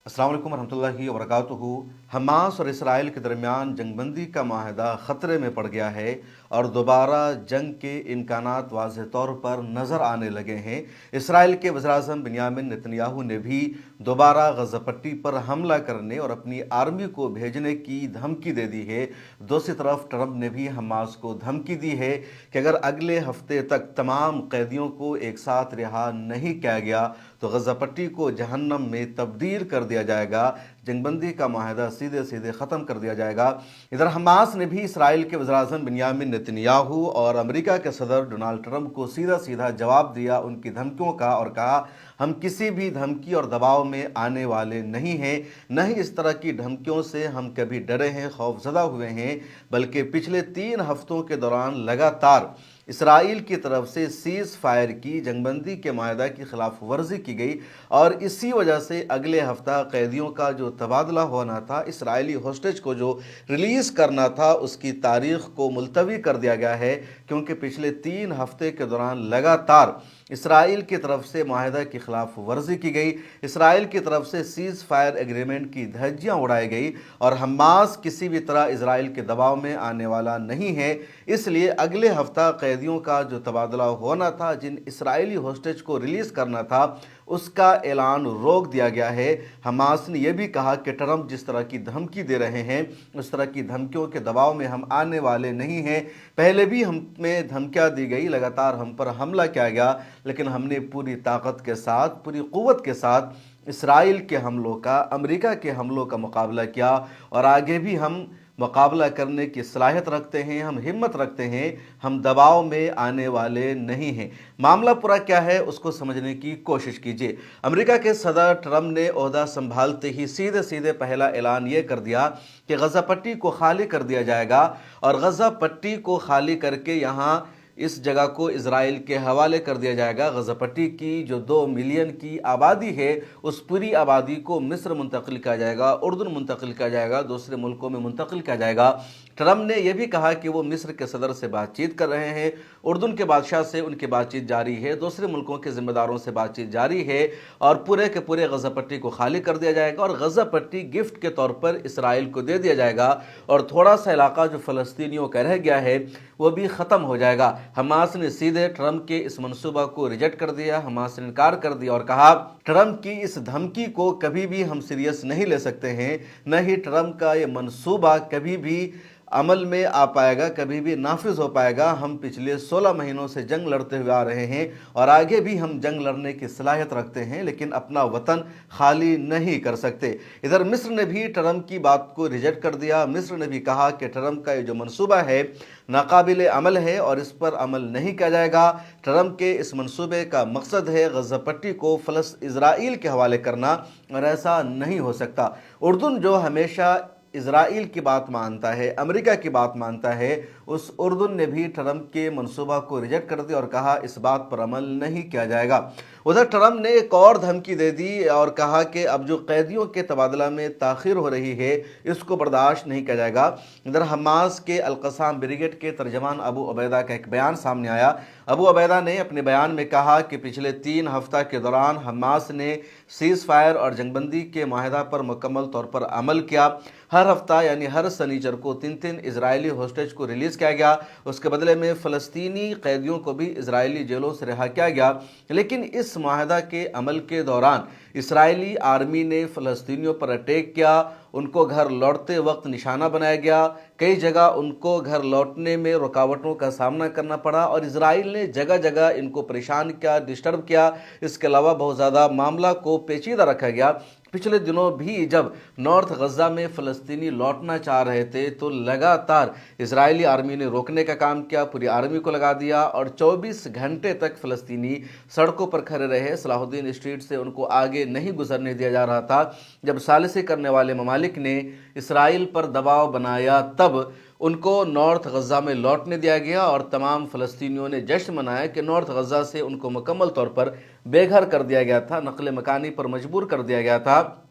अस्सलाम वालेकुम रहमतुल्लाहि व बरकातुहू। हमास और इसराइल के दरमियान जंग बंदी का माहदा ख़तरे में पड़ गया है और दोबारा जंग के इम्कानात वाज़ेह तौर पर नज़र आने लगे हैं। इसराइल के वज़ीर-ए-आज़म बिन्यामिन नेतन्याहू ने भी दोबारा गज़ा पट्टी पर हमला करने और अपनी आर्मी को भेजने की धमकी दे दी है। दूसरी तरफ ट्रंप ने भी हमास को धमकी दी है कि अगर अगले हफ्ते तक तमाम कैदियों को एक साथ रिहा नहीं किया गया तो गज़ा पट्टी को जहन्नम में तब्दील कर दिया जाएगा, जंगबंदी का माहदा सीधे सीधे ख़त्म कर दिया जाएगा। इधर हमास ने भी इसराइल के वज़ीर-ए-आज़म बिन्यामिन नेतन्याहू और अमेरिका के सदर डोनाल्ड ट्रंप को सीधा सीधा जवाब दिया उनकी धमकियों का और कहा, हम किसी भी धमकी और दबाव में आने वाले नहीं हैं, न ही इस तरह की धमकियों से हम कभी डरे हैं, खौफजदा हुए हैं, बल्कि पिछले 3 हफ्तों के दौरान लगातार इसराइल की तरफ से सीज़ फायर की जंगबंदी के माहदा की खिलाफ वर्जी की गई और इसी वजह से अगले हफ्ता कैदियों का जो तबादला होना था, इसराइली होस्टेज को जो रिलीज़ करना था, उसकी तारीख़ को मुलतवी कर दिया गया है, क्योंकि पिछले 3 हफ्ते के दौरान लगातार इसराइल की तरफ से माहदा की खिलाफ वर्जी की गई, इसराइल की तरफ से सीज़ फायर एग्रीमेंट की धज्जियाँ उड़ाई गई और हमास किसी भी तरह इसराइल के दबाव में आने वाला नहीं है। इसलिए अगले हफ्ता कैदियों का जो तबादला होना था, जिन इसराइली होस्टेज को रिलीज़ करना था, उसका ऐलान रोक दिया गया है। हमास ने यह भी कहा कि ट्रंप जिस तरह की धमकी दे रहे हैं, उस तरह की धमकियों के दबाव में हम आने वाले नहीं हैं। पहले भी हमें धमकियाँ दी गई, लगातार हम पर हमला किया गया, लेकिन हमने पूरी ताकत के साथ, पूरी क़ुव्वत के साथ इसराइल के हमलों का, अमेरिका के हमलों का मुकाबला किया और आगे भी हम मुकाबला करने की सलाहियत रखते हैं, हम हिम्मत रखते हैं, हम दबाव में आने वाले नहीं हैं। मामला पूरा क्या है उसको समझने की कोशिश कीजिए। अमेरिका के सदर ट्रंप ने ओहदा संभालते ही सीधे सीधे पहला ऐलान ये कर दिया कि गज़ा पट्टी को खाली कर दिया जाएगा और गज़ा पट्टी को खाली करके यहाँ इस जगह को इजराइल के हवाले कर दिया जाएगा। गज़ा पट्टी की जो 2 मिलियन की आबादी है, उस पूरी आबादी को मिस्र मुंतकिल किया जाएगा, उर्दन मुंतकिल किया जाएगा, दूसरे मुल्कों में मुंतकिल किया जाएगा। ट्रंप ने यह भी कहा कि वो मिस्र के सदर से बातचीत कर रहे हैं, उर्दन के बादशाह से उनकी बातचीत जारी है, दूसरे मुल्कों के ज़िम्मेदारों से बातचीत जारी है और पूरे के पूरे गज़ा पट्टी को खाली कर दिया जाएगा और गज़ा पट्टी गिफ्ट के तौर पर इसराइल को दे दिया जाएगा और थोड़ा सा इलाका जो फ़लस्तीनियों का रह गया है वो भी ख़त्म हो जाएगा। हमास ने सीधे ट्रंप के इस मंसूबा को रिजेक्ट कर दिया, हमास ने इनकार कर दिया और कहा ट्रंप की इस धमकी को कभी भी हम सीरियस नहीं ले सकते हैं, न ही ट्रंप का ये मंसूबा कभी भी अमल में आ पाएगा, कभी भी नाफिज हो पाएगा। हम पिछले 16 महीनों से जंग लड़ते हुए आ रहे हैं और आगे भी हम जंग लड़ने की सलाहियत रखते हैं, लेकिन अपना वतन खाली नहीं कर सकते। इधर मिस्र ने भी ट्रंप की बात को रिजेक्ट कर दिया। मिस्र ने भी कहा कि ट्रंप का ये जो मंसूबा है नाकाबिल अमल है और इस पर अमल नहीं किया जाएगा। ट्रंप के इस मंसूबे का मकसद है गज़ा पट्टी को इजराइल के हवाले करना और ऐसा नहीं हो सकता। उर्दन जो हमेशा इजराइल की बात मानता है, अमेरिका की बात मानता है, उस उर्दन ने भी ट्रंप के मंसूबा को रिजेक्ट कर दिया और कहा इस बात पर अमल नहीं किया जाएगा। उधर ट्रंप ने एक और धमकी दे दी और कहा कि अब जो कैदियों के तबादला में ताख़ीर हो रही है, इसको बर्दाश्त नहीं किया जाएगा। इधर हमास के अल-क़स्साम ब्रिगेड के तर्जमान अबू उबैदा का एक बयान सामने आया। अबू उबैदा ने अपने बयान में कहा कि पिछले 3 हफ्ता के दौरान हमास ने सीज़ फायर और जंगबंदी के माहदा पर मुकम्मल तौर पर अमल किया। हर हफ्ता यानी हर शनिचर को 3-3 इजरायली होस्टेज को रिलीज़ किया गया। उसके बदले में फ़लस्तीनी कैदियों को भी इजरायली जेलों से रिहा किया गया। लेकिन इस माहदा के अमल के दौरान इसराइली आर्मी ने फ़लस्तीनियों पर अटैक किया, उनको घर लौटते वक्त निशाना बनाया गया, कई जगह उनको घर लौटने में रुकावटों का सामना करना पड़ा और इजराइल ने जगह जगह इनको परेशान किया, डिस्टर्ब किया। इसके अलावा बहुत ज़्यादा मामला को पेचीदा रखा गया। पिछले दिनों भी जब नॉर्थ गज़ा में फ़लस्तीनी लौटना चाह रहे थे तो लगातार इजरायली आर्मी ने रोकने का काम किया, पूरी आर्मी को लगा दिया और 24 घंटे तक फ़लस्तीनी सड़कों पर खड़े रहे। सलाहुद्दीन स्ट्रीट से उनको आगे नहीं गुजरने दिया जा रहा था। जब सालिसी करने वाले ममालिक ने इसराइल पर दबाव बनाया तब उनको नॉर्थ गज़ा में लौटने दिया गया और तमाम फ़लस्तीनियों ने जश्न मनाया कि नॉर्थ गज़ा से उनको मुकम्मल तौर पर बेघर कर दिया गया था, नक़ल मकानी पर मजबूर कर दिया गया था।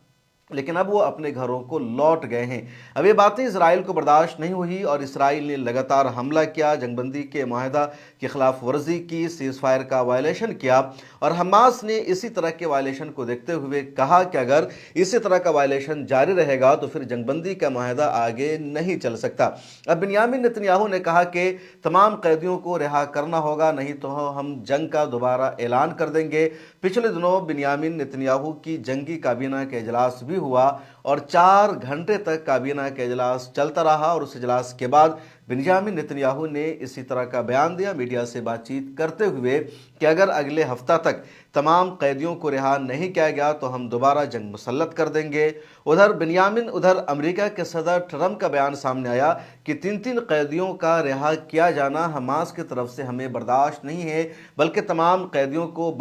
लेकिन अब वो अपने घरों को लौट गए हैं। अब ये बातें इसराइल को बर्दाश्त नहीं हुई और इसराइल ने लगातार हमला किया, जंगबंदी के माहदा की खिलाफ वर्जी की, सीज फायर का वायलेशन किया। और हमास ने इसी तरह के वायलेशन को देखते हुए कहा कि अगर इसी तरह का वायलेशन जारी रहेगा तो फिर जंगबंदी का माहदा आगे नहीं चल सकता। अब बिन्यामिन नेतन्याहू ने कहा कि तमाम कैदियों को रिहा करना होगा, नहीं तो हम जंग का दोबारा ऐलान कर देंगे। पिछले दिनों बिन्यामिन नेतन्याहू की जंगी काबीना के इजलास भी हुआ और 4 घंटे तक काबीना का इजलास चलता रहा और उस इजलास के बाद बिन्यामिन नेतन्याहू ने इसी तरह का बयान दिया मीडिया से बातचीत करते हुए कि अगर अगले हफ्ता तक तमाम कैदियों को रिहा नहीं किया गया तो हम दोबारा जंग मुसल्लत कर देंगे। उधर अमेरिका के सदर ट्रंप का बयान सामने आया कि 3 कैदियों का रिहा किया जाना हमास की तरफ से हमें बर्दाश्त नहीं है, बल्कि तमाम कैदियों को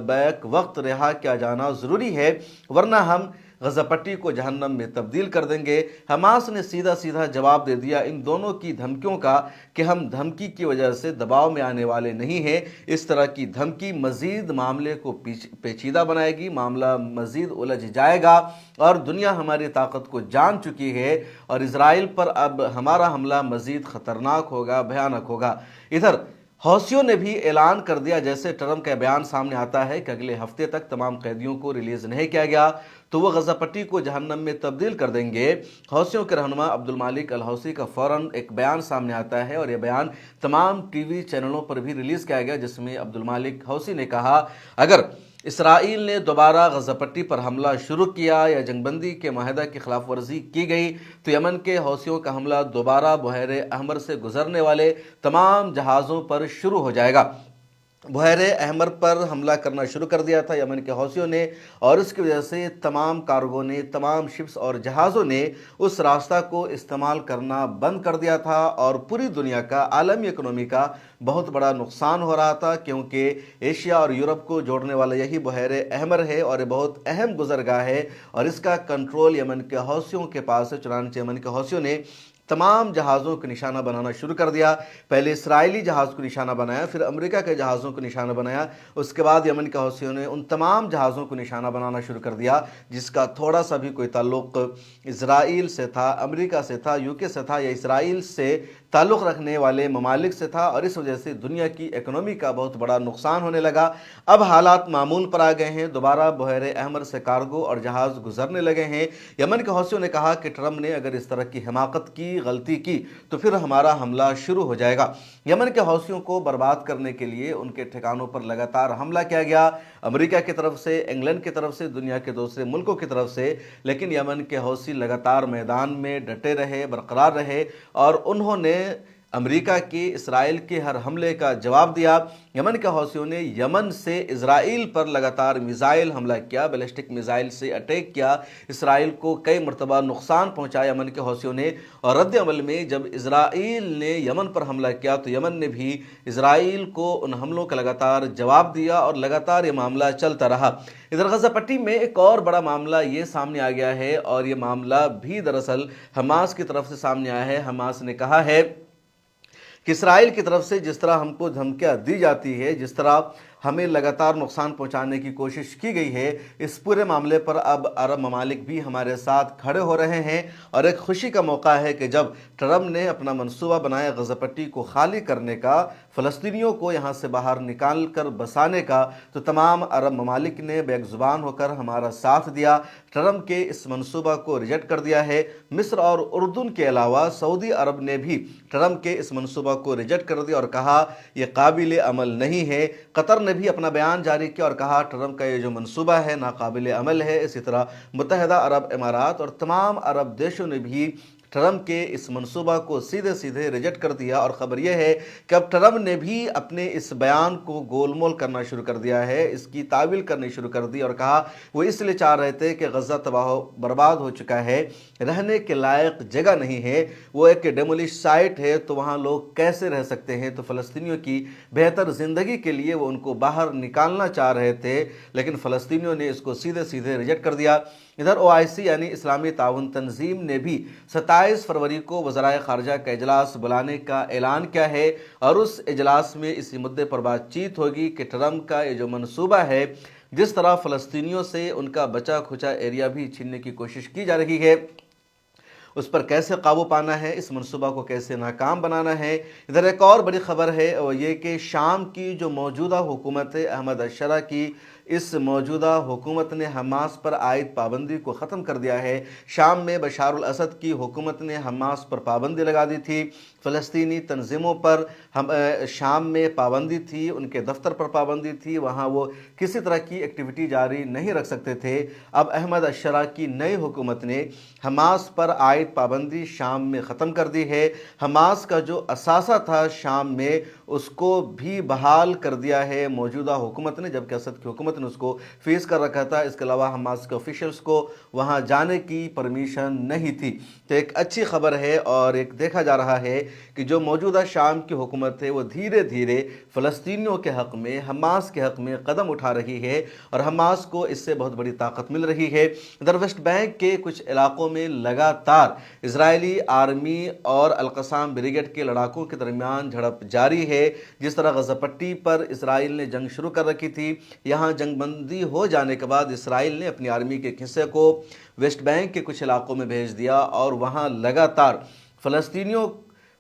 बैक वक्त रिहा किया जाना ज़रूरी है, वरना हम गजा पट्टी को जहन्नम में तब्दील कर देंगे। हमास ने सीधा सीधा जवाब दे दिया इन दोनों की धमकियों का कि हम धमकी की वजह से दबाव में आने वाले नहीं हैं। इस तरह की धमकी मजीद मामले को पेचीदा बनाएगी, मामला मजीद उलझ जाएगा और दुनिया हमारी ताकत को जान चुकी है और इसराइल पर अब हमारा हमला मजीद खतरनाक होगा, भयानक होगा। इधर हौसियों ने भी ऐलान कर दिया, जैसे ट्रंप का बयान सामने आता है कि अगले हफ्ते तक तमाम कैदियों को रिलीज नहीं किया गया तो वो गजा पट्टी को जहन्नम में तब्दील कर देंगे। हौसियों के रहनुमा अब्दुल मालिक अल हौसी का फौरन एक बयान सामने आता है और यह बयान तमाम टीवी चैनलों पर भी रिलीज किया गया, जिसमें अब्दुल मालिक हौसी ने कहा अगर इसराइल ने दोबारा गजा पट्टी पर हमला शुरू किया या जंगबंदी के माहदा की खिलाफ वर्जी की गई तो यमन के हौसियों का हमला दोबारा बहरे अहमर से गुजरने वाले तमाम जहाज़ों पर शुरू हो जाएगा। बहरे अहमर पर हमला करना शुरू कर दिया था यमन के हौसियों ने और इसकी वजह से तमाम कार्गो ने, तमाम शिप्स और जहाज़ों ने उस रास्ता को इस्तेमाल करना बंद कर दिया था और पूरी दुनिया का, आलमी इकोनॉमी का बहुत बड़ा नुकसान हो रहा था, क्योंकि एशिया और यूरोप को जोड़ने वाला यही बहरे अहमर है और ये बहुत अहम गुजरगाह है और इसका कंट्रोल यमन के हौसियों के पास है। चुनांचे यमन के हौसियों ने तमाम जहाज़ों को निशाना बनाना शुरू कर दिया। पहले इस्राएली जहाज़ को निशाना बनाया, फिर अमेरिका के जहाज़ों को निशाना बनाया, उसके बाद यमन के हौसियों ने उन तमाम जहाज़ों को निशाना बनाना शुरू कर दिया जिसका थोड़ा सा भी कोई ताल्लुक़ इजराइल से था, अमेरिका से था, यूके से था या इसराइल से ताल्लुक़ रखने वाले ममालिक से था और इस वजह से दुनिया की इकोनॉमी का बहुत बड़ा नुकसान होने लगा। अब हालात मामूल पर आ गए हैं, दोबारा बहरे अहमर से कार्गो और जहाज़ गुजरने लगे हैं। यमन के हौसियों ने कहा कि ट्रंप ने अगर इस तरह की हिमाकत की, गलती की तो फिर हमारा हमला शुरू हो जाएगा। यमन के हौसियों को बर्बाद करने के लिए उनके ठिकानों पर लगातार हमला किया गया, अमेरिका की तरफ से, इंग्लैंड की तरफ से, दुनिया के दूसरे मुल्कों की तरफ से, लेकिन यमन के हौसी लगातार मैदान में डटे रहे, बरकरार रहे और उन्होंने अमेरिका के, इसराइल के हर हमले का जवाब दिया। यमन के हौसियों ने यमन से इसराइल पर लगातार मिसाइल हमला किया, बैलिस्टिक मिसाइल से अटैक किया, इसराइल को कई मरतबा नुकसान पहुंचाया यमन के हौसियों ने। और रद्द अमल में जब इसराइल ने यमन पर हमला किया तो यमन ने भी इसराइल को उन हमलों का लगातार जवाब दिया और लगातार ये मामला चलता रहा। इधर गजा पट्टी में एक और बड़ा मामला ये सामने आ गया है और ये मामला भी दरअसल हमास की तरफ से सामने आया है। हमास ने कहा है कि इसराइल की तरफ से जिस तरह हमको धमकियाँ दी जाती है, जिस तरह हमें लगातार नुकसान पहुंचाने की कोशिश की गई है, इस पूरे मामले पर अब अरब ममालिक भी हमारे साथ खड़े हो रहे हैं और एक खुशी का मौका है कि जब ट्रंप ने अपना मंसूबा बनाया गजा पट्टी को खाली करने का, फ़लस्तीनियों को यहाँ से बाहर निकाल कर बसाने का, तो तमाम अरब ममालिक ने बेज़ुबान होकर हमारा साथ दिया। ट्रंप के इस मंसूबा को रिजेक्ट कर दिया है। मिस्र और उर्दून के अलावा सऊदी अरब ने भी ट्रंप के इस मंसूबा को रिजेक्ट कर दिया और कहा यह काबिल अमल नहीं है। कतर ने भी अपना बयान जारी किया और कहा ट्रंप का ये जो मंसूबा है नाकाबिल अमल है। इसी तरह मुत्तहिदा अरब इमारात और तमाम अरब देशों ने भी ट्रंप के इस मंसूबा को सीधे सीधे रिजेक्ट कर दिया और ख़बर यह है कि अब ट्रंप ने भी अपने इस बयान को गोलमोल करना शुरू कर दिया है, इसकी तावील करनी शुरू कर दी और कहा वो इसलिए चाह रहे थे कि गज़ा तबाह बर्बाद हो चुका है, रहने के लायक जगह नहीं है, वो एक डेमोलिश साइट है, तो वहाँ लोग कैसे रह सकते हैं। तो फ़लस्तीनियों की बेहतर ज़िंदगी के लिए वो उनको बाहर निकालना चाह रहे थे, लेकिन फ़लस्तीनियों ने इसको सीधे सीधे रिजेक्ट कर दिया। इधर OIC यानी इस्लामी ताउन तंजीम ने भी 27 फरवरी को वज़राए ख़ारजा का इजलास बुलाने का ऐलान किया है और उस इजलास में इसी मुद्दे पर बातचीत होगी कि ट्रंप का ये जो मंसूबा है जिस तरह फ़लस्तीनियों से उनका बचा खुचा एरिया भी छीनने की कोशिश की जा रही है, उस पर कैसे काबू पाना है, इस मनसूबा को कैसे नाकाम बनाना है। इधर एक और बड़ी खबर है और ये कि शाम की जो मौजूदा हुकूमत है अहमद अशरा की, इस मौजूदा हुकूमत ने हमास पर आयद पाबंदी को ख़त्म कर दिया है। शाम में बशार अल असद की हुकूमत ने हमास पर पाबंदी लगा दी थी, फ़लस्तीनी तंजीमों पर शाम में पाबंदी थी, उनके दफ्तर पर पाबंदी थी, वहाँ वो किसी तरह की एक्टिविटी जारी नहीं रख सकते थे। अब अहमद अशरा की नई हुकूमत ने हमास पर आयद पाबंदी शाम में ख़त्म कर दी है। हमास का जो असासा था शाम में, उसको भी बहाल कर दिया है मौजूदा हुकूमत ने, जबकि असद की हुकूमत ने उसको फीस कर रखा था। इसके अलावा हमास के ऑफिशियल्स को वहाँ जाने की परमिशन नहीं थी। तो एक अच्छी खबर है और एक देखा जा रहा है कि जो मौजूदा शाम की हुकूमत है वो धीरे धीरे फ़लस्तीनियों के हक़ में, हमास के हक़ में कदम उठा रही है और हमास को इससे बहुत बड़ी ताकत मिल रही है। इधर वेस्ट बैंक के कुछ इलाकों में लगातार इजरायली आर्मी और अल-क़स्साम ब्रिगेड के लड़ाकों के दरमियान झड़प जारी है। जिस तरह गज़ा पट्टी पर इसराइल ने जंग शुरू कर रखी थी, यहाँ जंगबंदी हो जाने के बाद इसराइल ने अपनी आर्मी के एक हिस्से को वेस्ट बैंक के कुछ इलाकों में भेज दिया और वहाँ लगातार फ़लस्तीनियों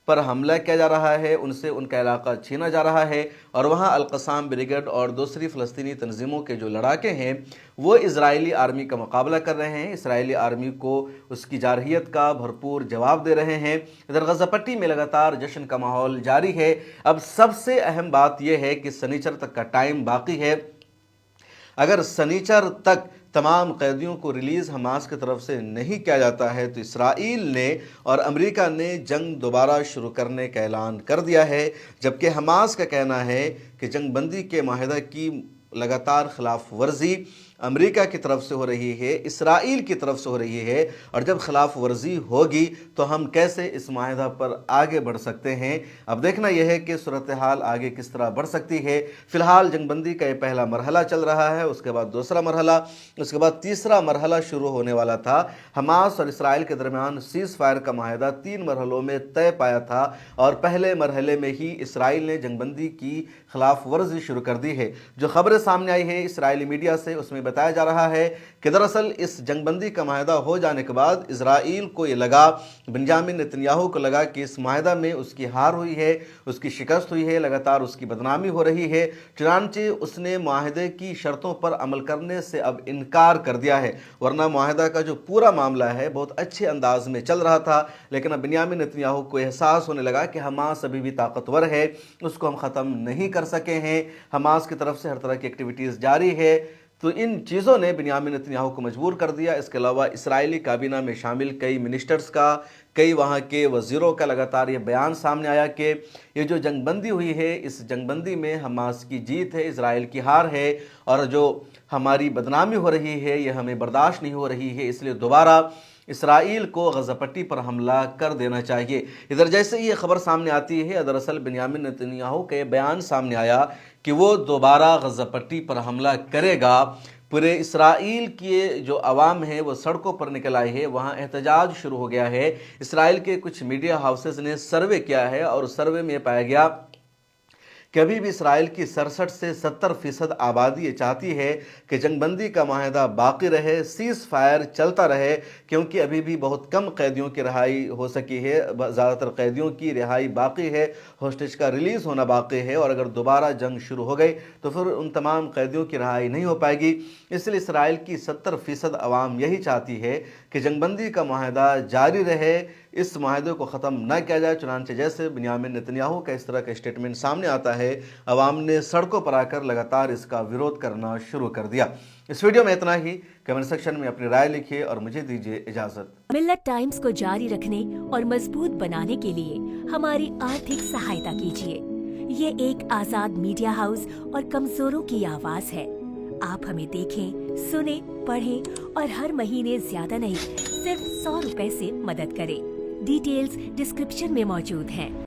पर हमला किया जा रहा है, उनसे उनका इलाका छीना जा रहा है और वहाँ अल-क़स्साम ब्रिगेड और दूसरी फ़लस्तीनी तंजीमों के जो लड़ाके हैं वो इजरायली आर्मी का मुकाबला कर रहे हैं, इसराइली आर्मी को उसकी जारहियत का भरपूर जवाब दे रहे हैं। इधर गज़ा पट्टी में लगातार जश्न का माहौल जारी है। अब सबसे अहम बात यह है कि शनिचर तक का टाइम बाकी है। अगर शनिचर तक तमाम कैदियों को रिलीज़ हमास की तरफ से नहीं किया जाता है तो इसराइल ने और अमेरिका ने जंग दोबारा शुरू करने का ऐलान कर दिया है, जबकि हमास का कहना है कि जंगबंदी के माहिदा की लगातार खिलाफ वर्जी अमेरिका की तरफ से हो रही है, इसराइल की तरफ से हो रही है और जब खिलाफ वर्जी होगी तो हम कैसे इस माहिदा पर आगे बढ़ सकते हैं। अब देखना यह है कि सूरत हाल आगे किस तरह बढ़ सकती है। फ़िलहाल जंगबंदी का ये पहला मरहला चल रहा है, उसके बाद दूसरा मरहला, उसके बाद तीसरा मरहला शुरू होने वाला था। हमास और इसराइल के दरमियान सीज़ फायर का माहिदा 3 मरहलों में तय पाया था और पहले मरहले में ही इसराइल ने जंगबंदी की खिलाफ वर्जी शुरू कर दी है। जो खबरें सामने आई है इसराइली मीडिया से, उसमें बताया जा रहा है कि दरअसल इस जंगबंदी का माहिदा हो जाने के बाद इजराइल को ये लगा, बेंजामिन नेतन्याहू को लगा कि इस माहिदा में उसकी हार हुई है, उसकी शिकस्त हुई है, लगातार उसकी बदनामी हो रही है। चुनांचे उसने माहिदे की शर्तों पर अमल करने से अब इनकार कर दिया है, वरना माहिदा का जो पूरा मामला है बहुत अच्छे अंदाज में चल रहा था। लेकिन अब बेंजामिन नेतन्याहू को एहसास होने लगा कि हमास अभी भी ताकतवर है, उसको हम ख़त्म नहीं कर सके हैं, हमास की तरफ से हर तरह की एक्टिविटीज़ जारी है। तो इन चीज़ों ने बेंजामिन नेतन्याहू को मजबूर कर दिया। इसके अलावा इसराइली काबीना में शामिल कई मिनिस्टर्स का, कई वहाँ के वज़ीरों का लगातार ये बयान सामने आया कि ये जो जंगबंदी हुई है, इस जंगबंदी में हमास की जीत है, इसराइल की हार है और जो हमारी बदनामी हो रही है ये हमें बर्दाश्त नहीं हो रही है, इसलिए दोबारा इसराइल को गज़ा पट्टी पर हमला कर देना चाहिए। इधर जैसे ये खबर सामने आती है, दरअसल बेंजामिन नेतन्याहू के बयान सामने आया कि वो दोबारा गज़ा पट्टी पर हमला करेगा। पूरे इसराइल के जो अवाम है वो सड़कों पर निकल आए हैं, वहाँ एहतजाज शुरू हो गया है। इसराइल के कुछ मीडिया हाउसेस ने सर्वे किया है और सर्वे में पाया गया कि अभी भी इसराइल की 67 से 70% आबादी ये चाहती है कि जंगबंदी का माहिदा बाकी रहे, सीज़ फायर चलता रहे, क्योंकि अभी भी बहुत कम कैदियों की रिहाई हो सकी है, ज़्यादातर कैदियों की रिहाई बाकी है, होस्टेज का रिलीज़ होना बाकी है और अगर दोबारा जंग शुरू हो गई तो फिर उन तमाम कैदियों की रिहाई नहीं हो पाएगी। इसलिए इसराइल की 70% आवाम यही चाहती है कि जंगबंदी का माहिदा जारी रहे, इस माहिदे को ख़त्म न किया जाए। चुनांचे जैसे बेंजामिन नेतन्याहू का इस तरह का स्टेटमेंट सामने आता है, अवाम ने सड़कों पर आकर लगातार इसका विरोध करना शुरू कर दिया। इस वीडियो में इतना ही। कमेंट सेक्शन में अपनी राय लिखिए और मुझे दीजिए इजाजत। मिल्लत टाइम्स को जारी रखने और मजबूत बनाने के लिए हमारी आर्थिक सहायता कीजिए। ये एक आजाद मीडिया हाउस और कमजोरों की आवाज है। आप हमें देखें, सुने, पढ़ें और हर महीने ज्यादा नहीं, सिर्फ 100 रुपए से मदद करें। डिटेल्स डिस्क्रिप्शन में मौजूद हैं।